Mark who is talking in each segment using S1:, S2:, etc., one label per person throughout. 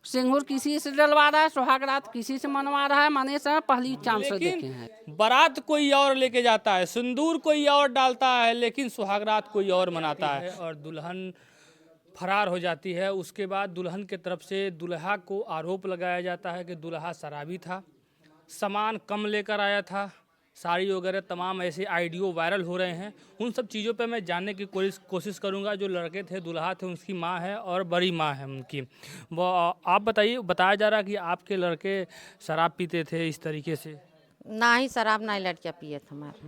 S1: सिंदूर किसी से डलवा रहा है, सुहाग रात किसी से मनवा रहा है। माने से पहली चांस देखे हैं।
S2: बारात कोई और लेके जाता है, सिंदूर कोई और डालता है, लेकिन सुहागरात कोई और मनाता है और दुल्हन फरार हो जाती है। उसके बाद दुल्हन के तरफ से दुल्हा को आरोप लगाया जाता है कि दुल्हा शराबी था, सामान कम लेकर आया था, साड़ी वगैरह तमाम ऐसे आइडियो वायरल हो रहे हैं। उन सब चीज़ों पे मैं जानने की कोशिश करूंगा। जो लड़के थे, दुल्हा थे, उसकी माँ है और बड़ी माँ है उनकी। वो आप बताइए, बताया जा रहा है कि आपके लड़के शराब पीते थे इस तरीके से।
S3: ना ही शराब ना ही लड़कियाँ पिए थे हमारे।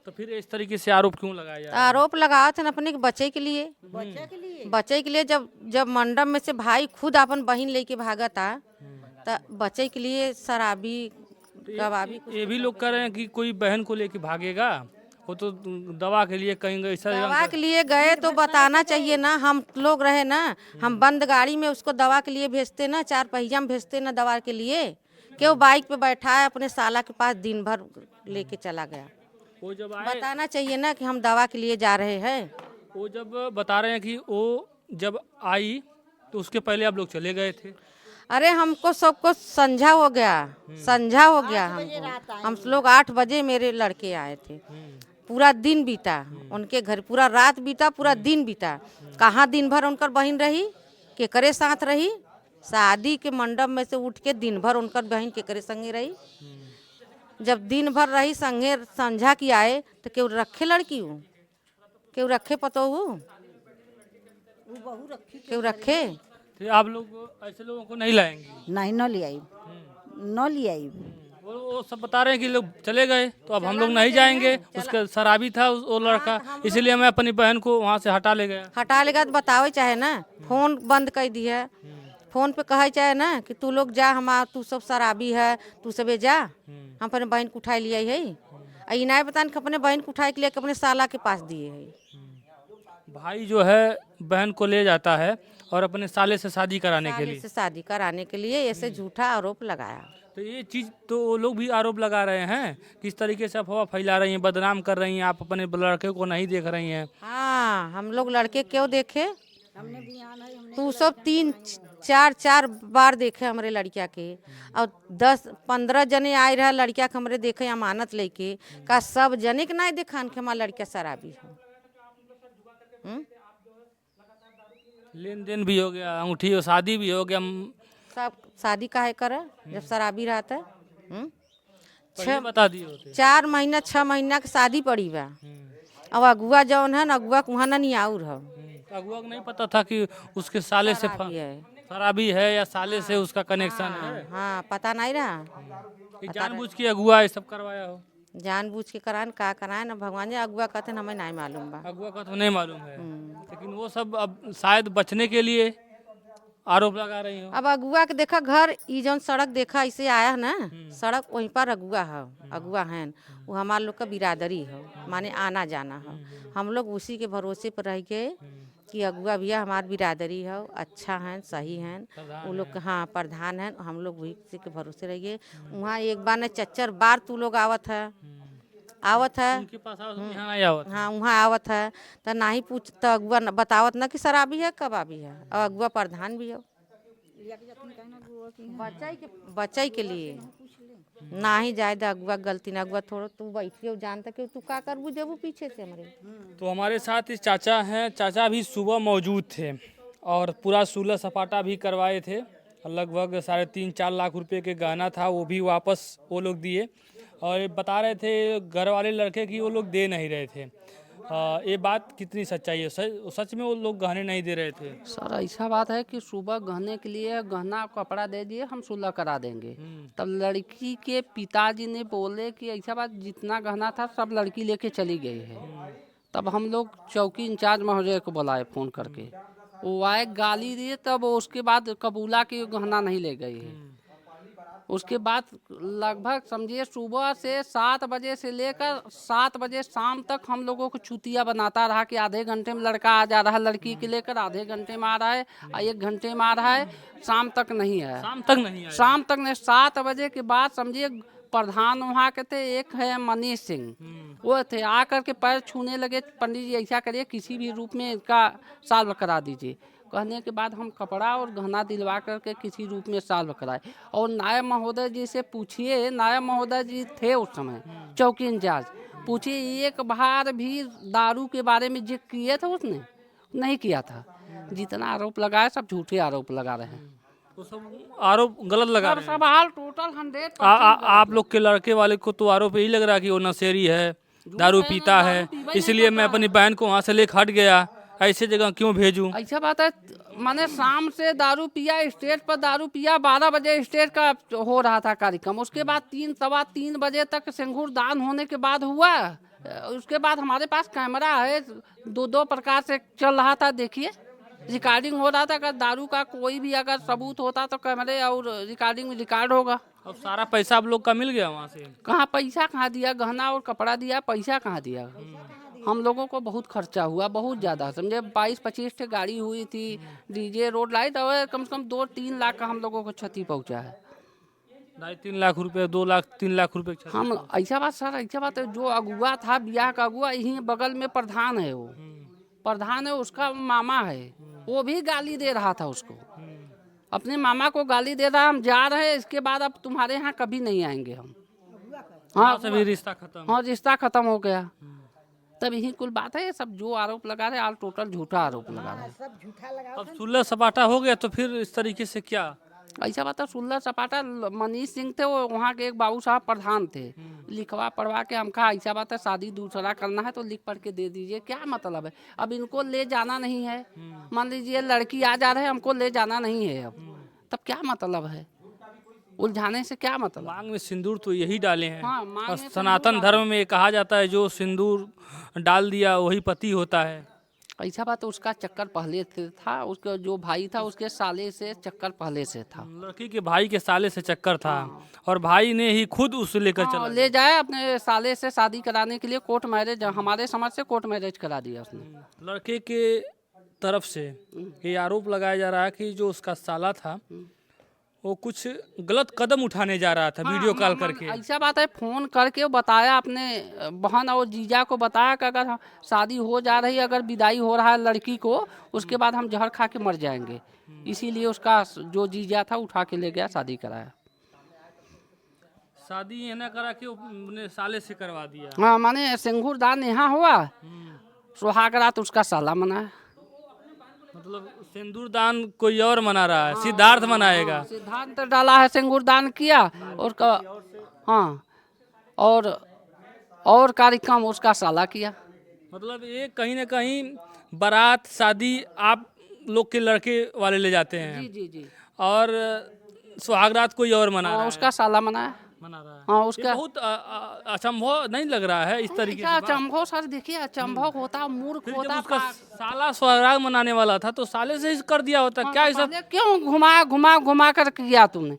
S2: तो फिर इस तरीके से आरोप क्यों लगाया जा रहा है?
S3: आरोप लगाओ थे अपने के बच्चे के लिए, बच्चे के लिए। जब जब मंडप में से भाई खुद अपन बहन लेके भागा था, तो बच्चे के लिए शराबी कबाबी।
S2: ये भी लोग कह रहे हैं कि कोई बहन को लेके भागेगा, वो तो दवा के लिए कहेंगे ऐसा।
S3: दवा के लिए गए तो बताना चाहिए ना। हम लोग रहे ना, हम बंद गाड़ी में उसको दवा के लिए भेजते ना, 4 पहिया में भेजते ना दवा के लिए। क्यों बाइक पे बैठा है अपने साला के पास, दिन भर लेके चला गया।
S2: वो जब आए,
S3: बताना चाहिए ना कि हम दवा के लिए जा रहे हैं।
S2: वो जब बता रहे हैं कि वो जब आई तो उसके पहले आप लोग चले गए थे।
S3: अरे हमको सबको संझा हो गया, संझा हो गया हमको। हम लोग 8 बजे मेरे लड़के आए थे। पूरा दिन बीता उनके घर, पूरा रात बीता, पूरा दिन बीता। कहाँ दिन भर उनकर बहन रही, केकरे साथ रही। शादी के मंडप में से उठ के दिन भर उनकर बहन केकरे संगे रही। जब दिन भर रही संगे, संझा की आए तो क्यों रखे लड़की हूँ, क्यों रखे पतोहू, क्यों रखे।
S2: तो आप लोग ऐसे लोगों को नहीं लाएंगे?
S4: नहीं न ले आई, न ले आई।
S2: वो सब बता रहे हैं कि लोग चले गए तो अब हम लोग नहीं जाएंगे। उसका शराबी था वो लड़का, इसलिए मैं अपनी बहन को वहाँ से हटा ले गया।
S3: हटा लेगा तो बतावे चाहे ना, फोन बंद कर दी है। फोन पे कहे चाहे ना कि तू लोग जा, हम तू सब शराबी है, तू सबे जा। हम अपने बहन को उठाए लिया है। ये नहीं बतान कि अपने बहन को उठाए के लिए अपने साला के पास दिए है।
S2: भाई जो है बहन को ले जाता है और अपने साले से शादी कराने के
S3: साले
S2: लिए।
S3: से शादी कराने के लिए ऐसे झूठा आरोप लगाया।
S2: तो ये चीज़ तो वो लोग भी आरोप लगा रहे हैं, किस तरीके से अफवाह फैला रही हैं, बदनाम कर रही हैं। आप अपने लड़के को नहीं देख रही हैं।
S3: हाँ, हम लोग लड़के क्यों देखे, तू सब 3-4 बार देखे हमारे लड़किया के। और 10-15 जने आए रहा लड़किया के हमारे देखे अमानत लेके। का सब जने के नहीं देखा कि हमारा लड़किया शराबी है।
S2: लेन देन भी हो गया, अंगूठी और शादी भी हो गया।
S3: सब शादी काहे करे जब शराबी रहता है।
S2: पहले बता दिए होते।
S3: 4 महीना 6 महीना के शादी पड़ी बा। अब अगुआ जौन है ना, अगुआ वहाँ ना नहीं आउर है।
S2: अगुआ को नहीं पता था कि उसके साले से
S3: शराबी है।
S2: शराबी है या साले से उसका कनेक्शन है।
S3: हाँ, पता नहीं रहा।
S2: कि जानबूझ के अगुआ ये सब करवाया हो।
S3: जानबूझ के करान का कराए ना, भगवान जी अगुआ कहते हमें नहीं मालूम बा।
S2: अगुआ का तो नहीं मालूम है, लेकिन वो सब अब शायद बचने के लिए आरोप लगा रही हो।
S3: अब अगुआ के देखा घर, ई जौन सड़क देखा इसे आया है ना, सड़क वहीं पर अगुआ है। अगुआ है वो हमारे लोग का बिरादरी है, माने आना जाना है। हम लोग उसी के भरोसे पर रह गए कि अगुआ भैया हमारी बिरादरी है, अच्छा है, सही है। वो लोग हाँ प्रधान है, हम लोग उसी के भरोसे रह गए। वहाँ एक बार न 4 बार तू लोग आवत है, आवत है।
S2: उनके पास यहाँ नहीं आवत।
S3: हाँ, वहाँ आवत है तो ना ही पूछ तो अगुआ बतावत ना कि शराबी है कबाबी है। और अगुआ प्रधान भी हो बच्चे के लिए ना ही जाए दा अगुआ गलती ना। अगुआ थोड़ा तू बैठियो जानता कि तू का कर जब पीछे से हमारे।
S2: तो हमारे साथ इस चाचा हैं, चाचा भी सुबह मौजूद थे और पूरा सूलह सपाटा भी करवाए थे। लगभग 3.5-4 लाख रुपए के गहना था, वो भी वापस वो लोग दिए। और ये बता रहे थे घर वाले लड़के की वो लोग दे नहीं रहे थे। ये बात कितनी सच्चाई है? सच में वो लोग गहने नहीं दे रहे थे?
S1: सर ऐसा बात है कि सुबह गहने के लिए गहना कपड़ा दे दिए, हम सुलह करा देंगे। तब लड़की के पिताजी ने बोले कि ऐसा बात, जितना गहना था सब लड़की लेके चली गई है। तब हम लोग चौकी इंचार्ज महोदय को बुलाए फ़ोन करके, वो आए गाली दिए। तब उसके बाद कबूला कि गहना नहीं ले गई है। उसके बाद लगभग समझिए सुबह से 7 बजे से लेकर 7 बजे शाम तक हम लोगों को चुतिया बनाता रहा कि आधे घंटे में लड़का आ जा रहा है, लड़की के लेकर आधे घंटे में आ रहा है, 1 घंटे में आ रहा है। शाम तक नहीं है,
S2: शाम तक नहीं आया।
S1: शाम तक नहीं। 7 बजे के बाद समझिए प्रधान वहाँ के थे, एक है मनीष सिंह, वो थे। आकर के पैर छूने लगे, पंडित जी ऐसा करिए किसी भी रूप में इसका सॉल्व करा दीजिए। कहने के बाद हम कपड़ा और गहना दिलवा करके किसी रूप में सॉल्व कराए। और नायब महोदय जी से पूछिए, नायब महोदय जी थे उस समय चौकी इंचार्ज, पूछिए एक बार भी दारू के बारे में जिक्र किए थे उसने? नहीं किया था। जितना आरोप लगाए सब झूठे आरोप लगा रहे हैं।
S2: तो सब आरोप गलत लगा रहे हैं।
S1: सब हाल टोटल 100%
S2: आप लोग के लड़के वाले को तो आरोप यही लग रहा है कि वो नशेड़ी है, दारू पीता है, इसलिए मैं अपनी बहन को वहाँ से लेकर हट गया, ऐसे जगह क्यों भेजूं?
S1: ऐसा बात है, मैंने शाम से दारू पिया, स्टेज पर दारू पिया, 12 बजे स्टेज का हो रहा था कार्यक्रम, उसके बाद 3 बजे तक सिंगूर दान होने के बाद हुआ। उसके बाद हमारे पास कैमरा है, 2 प्रकार से चल रहा था, देखिए रिकॉर्डिंग हो रहा था। अगर दारू का कोई भी अगर सबूत होता तो कैमरे और रिकॉर्डिंग में रिकॉर्ड होगा।
S2: अब सारा पैसा आप लोग का मिल गया वहाँ से?
S1: कहाँ पैसा कहाँ दिया, गहना और कपड़ा दिया, पैसा कहाँ दिया। हम लोगों को बहुत खर्चा हुआ, बहुत ज़्यादा, समझे 22-25 ठी गाड़ी हुई थी, डीजे रोड लाइट, और कम से कम 2-3 लाख का हम लोगों को क्षति पहुँचा है।
S2: 2.5-3 लाख रुपए, 2 लाख 3 लाख रुपए की क्षति।
S1: हम ऐसा बात सर, ऐसा बात है, जो अगुआ था ब्याह का अगुआ, यहीं बगल में प्रधान है, वो प्रधान है, उसका मामा है, वो भी गाली दे रहा था उसको, अपने मामा को गाली दे रहा, हम जा रहे हैं इसके बाद अब तुम्हारे यहाँ कभी नहीं आएंगे हम। हाँ
S2: सभी रिश्ता खत्म।
S1: हाँ, रिश्ता खत्म हो गया। तब यही कुल बात है, ये सब जो आरोप लगा रहे हैं टोटल झूठा आरोप लगा रहे हैं।
S2: अब सुलह सपाटा हो गया तो फिर इस तरीके से क्या?
S1: ऐसा बात है, सुलह सपाटा, मनीष सिंह थे वो वहाँ के एक बाबू साहब प्रधान थे, लिखवा पढ़वा के हम कहा ऐसा बात है शादी दूसरा करना है तो लिख पढ़ के दे दीजिए, क्या मतलब है। अब इनको ले जाना नहीं है, मान लीजिए लड़की आ जा रहे हैं, हमको ले जाना नहीं है, अब तब क्या मतलब है, उलझाने से क्या मतलब।
S2: मांग में सिंदूर तो यही डाले हैं।
S1: हाँ, मांग
S2: और
S1: में
S2: सनातन धर्म में कहा जाता है जो सिंदूर डाल दिया वही पति होता है।
S1: ऐसा बात, उसका चक्कर पहले से था, उसका जो भाई था उसके साले से चक्कर पहले से था।
S2: लड़की के भाई के साले से चक्कर था और भाई ने ही खुद उसे लेकर चला
S1: ले जाए अपने साले से शादी कराने के लिए, कोर्ट मैरिज, हमारे समाज से कोर्ट मैरिज करा दिया उसने।
S2: लड़के के तरफ से ये आरोप लगाया जा रहा है कि जो उसका साला था वो कुछ गलत कदम उठाने जा रहा था, वीडियो कॉल करके।
S1: ऐसा बात है, फोन करके बताया, अपने बहन और जीजा को बताया कि अगर शादी हो जा रही, अगर विदाई हो रहा है लड़की को, उसके बाद हम जहर खा के मर जाएंगे, इसीलिए उसका जो जीजा था उठा के ले गया, शादी कराया।
S2: शादी ये ना करा के अपने साले से करवा दिया।
S1: हाँ, माने सिंगूर दान यहाँ हुआ, सुहाग रात उसका साला मनाया।
S2: मतलब सिंदूर दान कोई और मना रहा है, सिद्धार्थ मनाएगा।
S1: सिद्धांत डाला है, सिंगूर दान किया और हाँ, और कार्यक्रम उसका साला किया।
S2: मतलब ये कहीं ना कहीं बारात शादी आप लोग के लड़के वाले ले जाते हैं।
S1: जी जी जी।
S2: और सुहागरात कोई और मना रहा है।
S1: उसका साला मना है। हाँ, उसका
S2: ये बहुत असंभव नहीं लग रहा है इस तरीके से।
S1: अचंभव सर, देखिए अचंभव होता, मूर्ख
S2: जब
S1: होता।
S2: उसका साला सुहागरात मनाने वाला था तो साले से ही कर दिया होता। क्या ऐसा
S1: क्यों घुमा कर किया तुमने,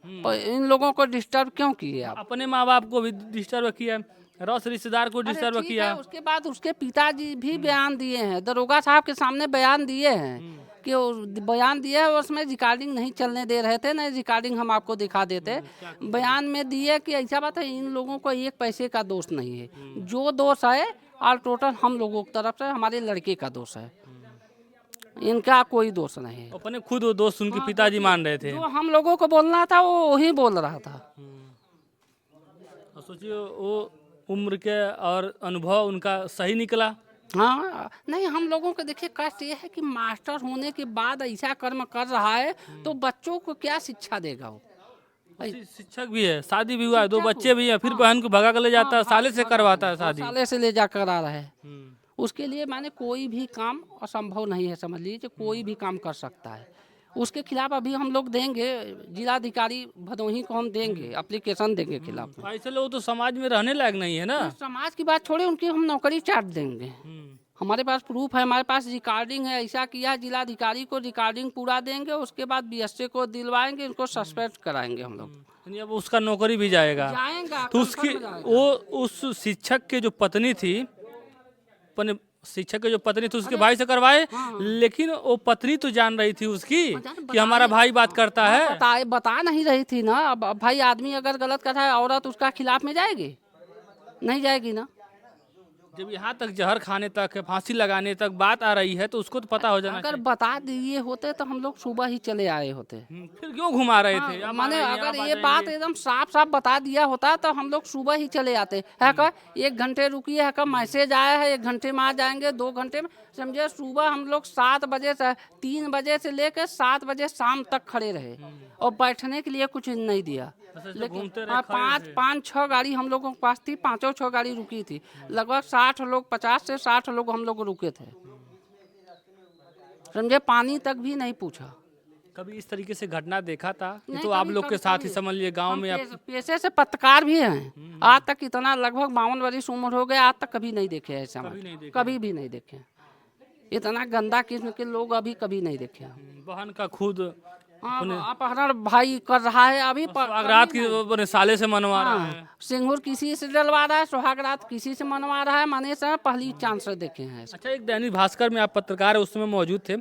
S1: इन लोगों को डिस्टर्ब क्यों किए आप?
S2: अपने माँ बाप को भी डिस्टर्ब किया, रस रिश्तेदार को डिस्टर्ब किया।
S1: उसके बाद उसके पिताजी भी बयान दिए हैं, दरोगा साहब के सामने बयान दिए हैं कि बयान दिए है, उसमें रिकॉर्डिंग नहीं चलने दे रहे थे, नहीं रिकॉर्डिंग हम आपको दिखा देते। बयान में दिए कि ऐसा बात है, इन लोगों को एक पैसे का दोष नहीं है, जो दोष है ऑल टोटल हम लोगों की तरफ से, हमारे लड़के का दोष है, इनका कोई दोष नहीं है।
S2: अपने खुद वो दोस्त उनके पिताजी मान रहे थे।
S1: जो हम लोगों को बोलना था वो वही बोल रहा था।
S2: सोचिए वो उम्र के और अनुभव उनका सही निकला।
S1: हाँ, नहीं, हम लोगों को देखिए कष्ट ये है कि मास्टर होने के बाद ऐसा कर्म कर रहा है तो बच्चों को क्या शिक्षा देगा वो।
S2: शिक्षक भी है, शादी भी हुआ है, 2 बच्चे भी हैं, फिर बहन को भगा कर ले जाता है, साले से करवाता है शादी,
S1: साले से ले जा कर आ रहा है। उसके लिए माने कोई भी काम असंभव नहीं है, समझ लीजिए कोई भी काम कर सकता है। उसके खिलाफ अभी हम लोग देंगे, जिलाधिकारी भदोही को हम देंगे, एप्लीकेशन देंगे खिलाफ में।
S2: ऐसे लोग तो समाज में रहने लायक नहीं है ना।
S1: समाज की बात छोड़े, उनकी हम नौकरी चाट देंगे। हमारे पास प्रूफ है, हमारे पास रिकॉर्डिंग है, ऐसा किया, जिलाधिकारी को रिकॉर्डिंग पूरा देंगे, उसके बाद बीएसए को दिलवाएंगे, इनको सस्पेंड कराएंगे हम लोग।
S2: अब उसका नौकरी भी जाएगा। तो उसकी वो उस शिक्षक के जो पत्नी थी, अपने शिक्षक के जो पत्नी थी उसके भाई से करवाए, लेकिन वो पत्नी तो जान रही थी उसकी कि हमारा भाई बात करता है।
S1: बता नहीं रही थी ना। अब भाई आदमी अगर गलत कर रहा है, औरत उसका खिलाफ में जाएगी? नहीं जाएगी ना।
S2: जब यहाँ तक जहर खाने तक, फांसी लगाने तक बात आ रही है तो उसको तो पता हो जाना
S1: अगर
S2: चाहिए।
S1: बता दिए होते तो हम लोग सुबह ही चले आए होते।
S2: फिर क्यों घुमा रहे थे?
S1: हाँ,
S2: अब
S1: माने
S2: आ रहे हैं,
S1: अगर
S2: आप आ
S1: ये बात
S2: जाएंगे।
S1: एकदम साफ साफ बता दिया होता तो हम लोग सुबह ही चले आते है का 1 घंटे रुकिए है का मैसेज आया है 1 घंटे में आ जाएंगे 2 घंटे में समझे। सुबह हम लोग 7 बजे से 3 बजे से लेकर 7 बजे शाम तक खड़े रहे और बैठने के लिए कुछ नहीं दिया।
S2: अच्छा,
S1: लेकिन
S2: घूमते रहे,
S1: हाँ,
S2: खड़े
S1: पाँच छः गाड़ी हम लोगों के पास थी, 5 6 गाड़ी रुकी थी। लगभग 60 लोग 50 से 60 लोग हम लोग रुके थे समझे। पानी तक भी नहीं पूछा।
S2: कभी इस तरीके से घटना देखा था? ये
S1: नहीं,
S2: तो आप
S1: कभी-
S2: लोग के
S1: कभी-
S2: साथ ही
S1: कभी।
S2: समझ लिए गांव
S1: हम
S2: में आप।
S1: पेशे से पत्रकार भी हैं। आज तक इतना लगभग 52 वर्ष उम्र हो गया, आज तक कभी नहीं देखे ऐसा।
S2: कभी नहीं देखे।
S1: कभी भी नहीं देखे। इतना गंदा किस्म के लोग अभी कभी नहीं देखे।
S2: बहन का खुद
S1: हाँ, अपहरण भाई कर रहा है अभी
S2: सुहागरात की अपने साले से मनवा रहा है।
S1: सिंगूर किसी से डलवा रहा है, सुहागरात किसी से मनवा रहा है। माने से पहली चांस देखे हैं।
S2: अच्छा, एक दैनिक भास्कर में आप पत्रकार है, उस समय मौजूद थे।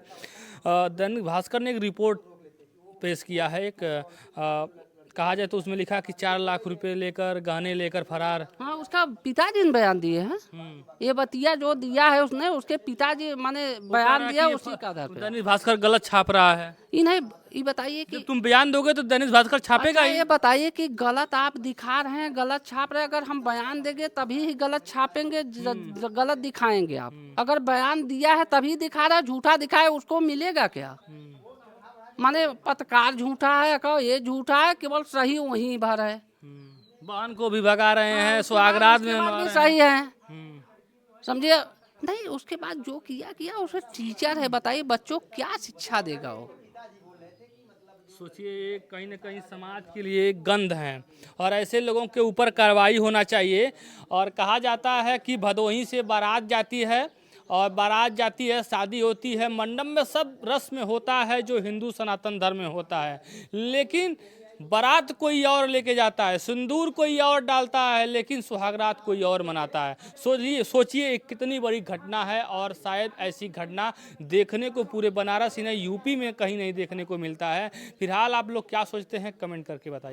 S2: दैनिक भास्कर ने एक रिपोर्ट पेश किया है। कहा जाए तो उसमें लिखा कि 4 लाख रुपए लेकर, गहने लेकर फरार।
S1: हाँ, उसका पिताजी ने बयान दिए हैं। ये बतिया जो दिया है उसने, उसके पिताजी माने बयान दिया उसी का आधार पे।
S2: दैनिक भास्कर गलत छाप रहा है।
S1: इन्हें ये बताइए कि
S2: जब तुम बयान दोगे तो दैनिक भास्कर छापेगा
S1: अच्छा,
S2: ही।
S1: ये बताइए कि गलत आप दिखा रहे हैं, गलत छाप रहे हैं। अगर हम बयान देंगे तभी ही गलत छापेंगे, गलत दिखाएंगे आप। अगर बयान दिया है तभी दिखा रहा है, झूठा दिखाए उसको मिलेगा क्या? माने पत्रकार झूठा है का ये झूठा है, केवल सही वहीं भर है।
S2: बहन को भी भगा रहे हैं, सुहागरात में
S1: उसके बाद
S2: मनवा
S1: भी
S2: रहे
S1: सही है
S2: हैं।
S1: समझिए। नहीं, उसके बाद जो किया उसे टीचर है, बताइए बच्चों को क्या शिक्षा देगा वो?
S2: सोचिए, ये कहीं ना कहीं समाज के लिए एक गंध है और ऐसे लोगों के ऊपर कार्रवाई होना चाहिए। और कहा जाता है कि भदोही से बारात जाती है और बारात जाती है, शादी होती है, मंडप में सब रस्म होता है जो हिंदू सनातन धर्म में होता है, लेकिन बारात कोई और लेके जाता है, सिंदूर कोई और डालता है, लेकिन सुहागरात कोई और मनाता है। सोचिए एक कितनी बड़ी घटना है और शायद ऐसी घटना देखने को पूरे बनारस ही नहीं, यूपी में कहीं नहीं देखने को मिलता है। फिलहाल आप लोग क्या सोचते हैं, कमेंट करके बताइए।